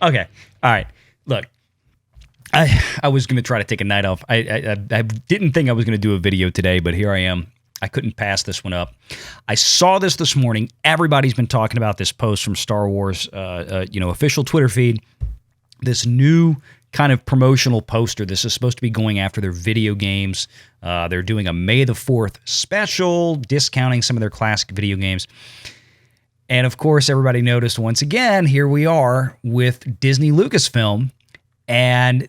Okay. All right. Look, I was going to try to take a night off. I didn't think I was going to do a video today, but here I am. I couldn't pass this one up. I saw this morning. Everybody's been talking about this post from Star Wars, official Twitter feed. This new kind of promotional poster. This is supposed to be going after their video games. They're doing a May the 4th special, discounting some of their classic video games. And of course, everybody noticed once again, here we are with Disney Lucasfilm. And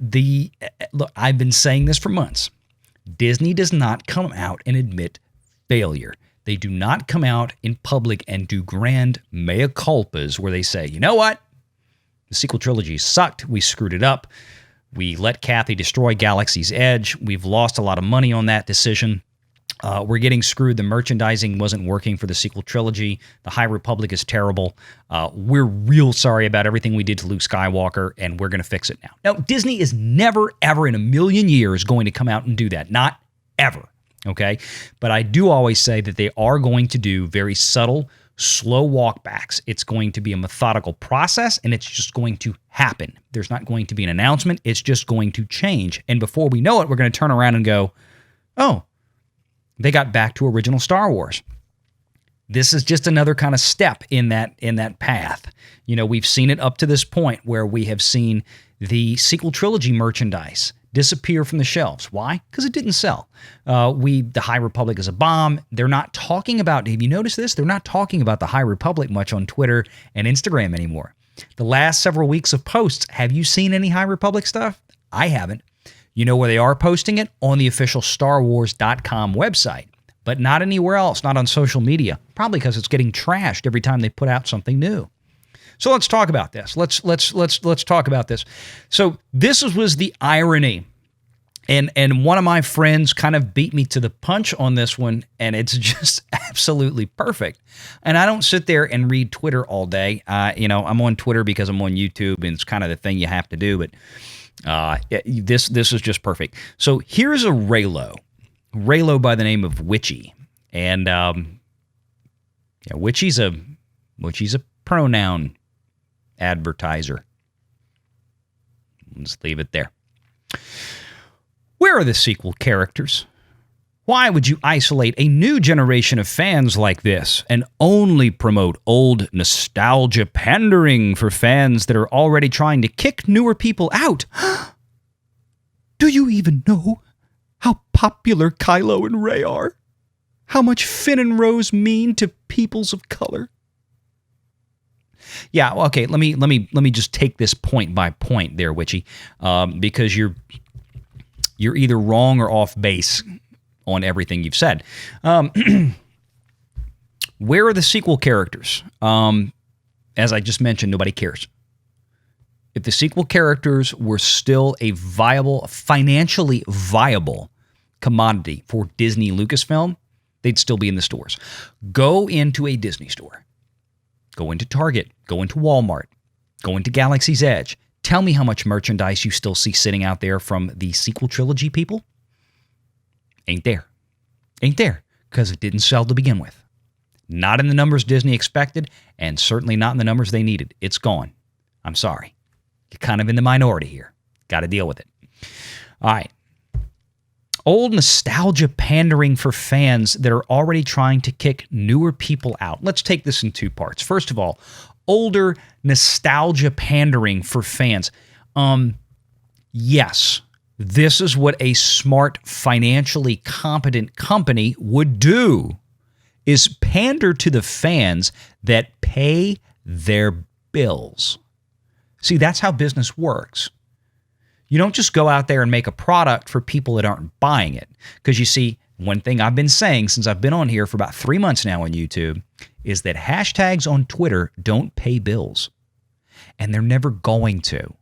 look, I've been saying this for months. Disney does not come out and admit failure. They do not come out in public and do grand mea culpas where they say, you know what? The sequel trilogy sucked. We screwed it up. We let Kathy destroy Galaxy's Edge. We've lost a lot of money on that decision. We're getting screwed. The merchandising wasn't working for the sequel trilogy. The High Republic is terrible. We're real sorry about everything we did to Luke Skywalker, and we're going to fix it now. Now, Disney is never, ever in a million years going to come out and do that. Not ever, okay? But I do always say that they are going to do very subtle, slow walkbacks. It's going to be a methodical process, and it's just going to happen. There's not going to be an announcement. It's just going to change. And before we know it, we're going to turn around and go, oh, they got back to original Star Wars. This is just another kind of step in that path. You know, we've seen it up to this point where we have seen the sequel trilogy merchandise disappear from the shelves. Why? Because it didn't sell. The High Republic is a bomb. They're not talking about, have you noticed this? They're not talking about the High Republic much on Twitter and Instagram anymore. The last several weeks of posts, have you seen any High Republic stuff? I haven't. You know where they are posting it? On the official StarWars.com website, but not anywhere else, not on social media, probably because it's getting trashed every time they put out something new. So let's talk about this. Let's talk about this. So this was the irony. And one of my friends kind of beat me to the punch on this one, and it's just absolutely perfect. And I don't sit there and read Twitter all day. I'm on Twitter because I'm on YouTube, and it's kind of the thing you have to do, but this is just perfect. So here's a ReyLo by the name of Witchy, and Witchy's a pronoun advertiser. Let's leave it there. Where are the sequel characters? Why would you isolate a new generation of fans like this and only promote old nostalgia pandering for fans that are already trying to kick newer people out? Do you even know how popular Kylo and Rey are? How much Finn and Rose mean to peoples of color? Yeah, okay, let me just take this point by point there, Witchy, because you're either wrong or off base on everything you've said. Where are the sequel characters? As I just mentioned, nobody cares. If the sequel characters were still a financially viable commodity for Disney Lucasfilm, they'd still be in the stores. Go into a Disney store. Go into Target. Go into Walmart. Go into Galaxy's Edge. Tell me how much merchandise you still see sitting out there from the sequel trilogy people. Ain't there. Ain't there, because it didn't sell to begin with. Not in the numbers Disney expected, and certainly not in the numbers they needed. It's gone. I'm sorry. You're kind of in the minority here. Got to deal with it. All right. Old nostalgia pandering for fans that are already trying to kick newer people out. Let's take this in two parts. First of all, older nostalgia pandering for fans. Yes. This is what a smart, financially competent company would do, is pander to the fans that pay their bills. See, that's how business works. You don't just go out there and make a product for people that aren't buying it. Because you see, one thing I've been saying since I've been on here for about 3 months now on YouTube is that hashtags on Twitter don't pay bills. And they're never going to.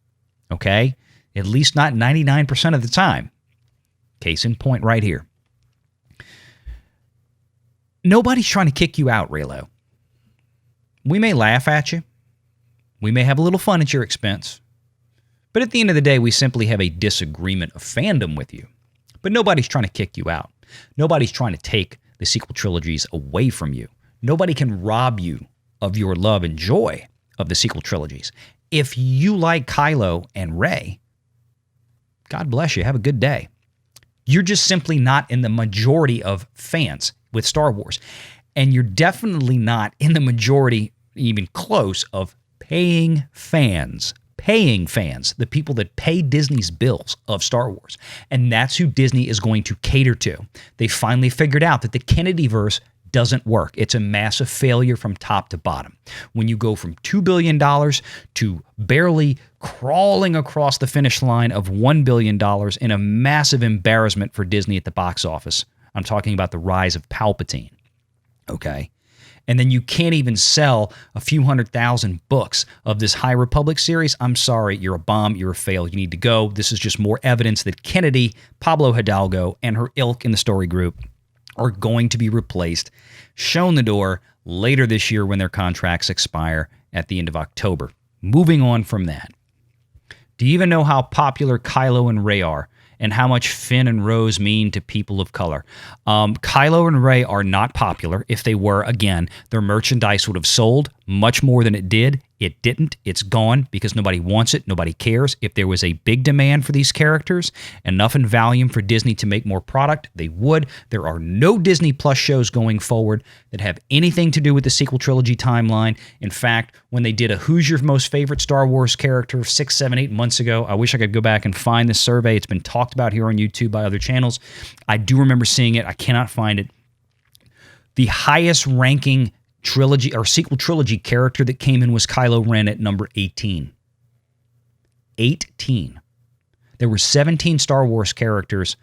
Okay? At least not 99% of the time. Case in point right here. Nobody's trying to kick you out, ReyLo. We may laugh at you. We may have a little fun at your expense. But at the end of the day, we simply have a disagreement of fandom with you. But nobody's trying to kick you out. Nobody's trying to take the sequel trilogies away from you. Nobody can rob you of your love and joy of the sequel trilogies. if you like Kylo and Rey, God bless you. Have a good day. You're just simply not in the majority of fans with Star Wars. And you're definitely not in the majority, even close, of paying fans. Paying fans, the people that pay Disney's bills of Star Wars. And that's who Disney is going to cater to. They finally figured out that the Kennedyverse doesn't work. It's a massive failure from top to bottom. When you go from $2 billion to barely crawling across the finish line of $1 billion in a massive embarrassment for Disney at the box office. I'm talking about the rise of Palpatine. Okay? And then you can't even sell a few 100,000 books of this High Republic series. I'm sorry, you're a bomb, you're a fail, you need to go. This is just more evidence that Kennedy, Pablo Hidalgo, and her ilk in the story group are going to be replaced, shown the door later this year when their contracts expire at the end of October. Moving on from that. Do you even know how popular Kylo and Rey are? And how much Finn and Rose mean to people of color. Kylo and Rey are not popular. If they were, again, their merchandise would have sold much more than it did. It didn't. It's gone because nobody wants it. Nobody cares. If there was a big demand for these characters, enough in volume for Disney to make more product, they would. There are no Disney Plus shows going forward that have anything to do with the sequel trilogy timeline. In fact, when they did a Who's Your Most Favorite Star Wars character 6, 7, 8 months ago, I wish I could go back and find this survey. It's been talked about here on YouTube by other channels. I do remember seeing it. I cannot find it. The highest ranking trilogy or sequel trilogy character that came in was Kylo Ren at number 18. 18. There were 17 Star Wars characters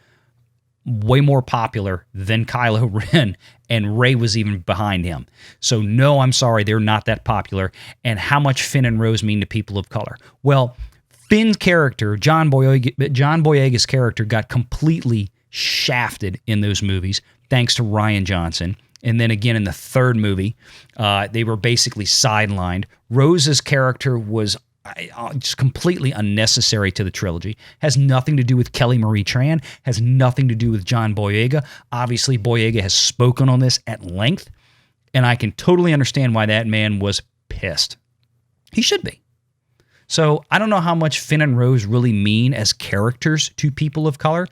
way more popular than Kylo Ren, and Rey was even behind him. So no, I'm sorry, they're not that popular. And how much Finn and Rose mean to people of color? Well, Finn's character, John Boyega's character, got completely shafted in those movies thanks to Rian Johnson. And then again in the third movie, they were basically sidelined. Rose's character was just completely unnecessary to the trilogy. Has nothing to do with Kelly Marie Tran. Has nothing to do with John Boyega. Obviously, Boyega has spoken on this at length, and I can totally understand why that man was pissed. He should be. So I don't know how much Finn and Rose really mean as characters to people of color.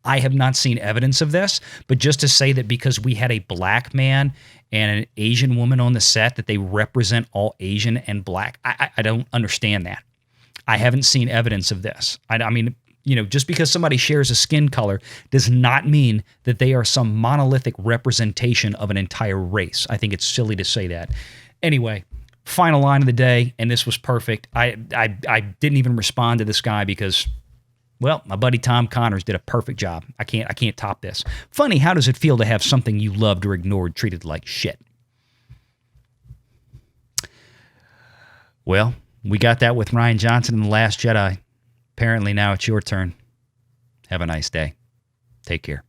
I have not seen evidence of this, but just to say that because we had a black man and an Asian woman on the set that they represent all Asian and black, I don't understand that. I haven't seen evidence of this. I mean, you know, just because somebody shares a skin color does not mean that they are some monolithic representation of an entire race. I think it's silly to say that. Anyway, final line of the day, and this was perfect. I didn't even respond to this guy because, well, my buddy Tom Connors did a perfect job. I can't top this. Funny, how does it feel to have something you loved or ignored treated like shit? Well, we got that with Rian Johnson in The Last Jedi. Apparently now it's your turn. Have a nice day. Take care.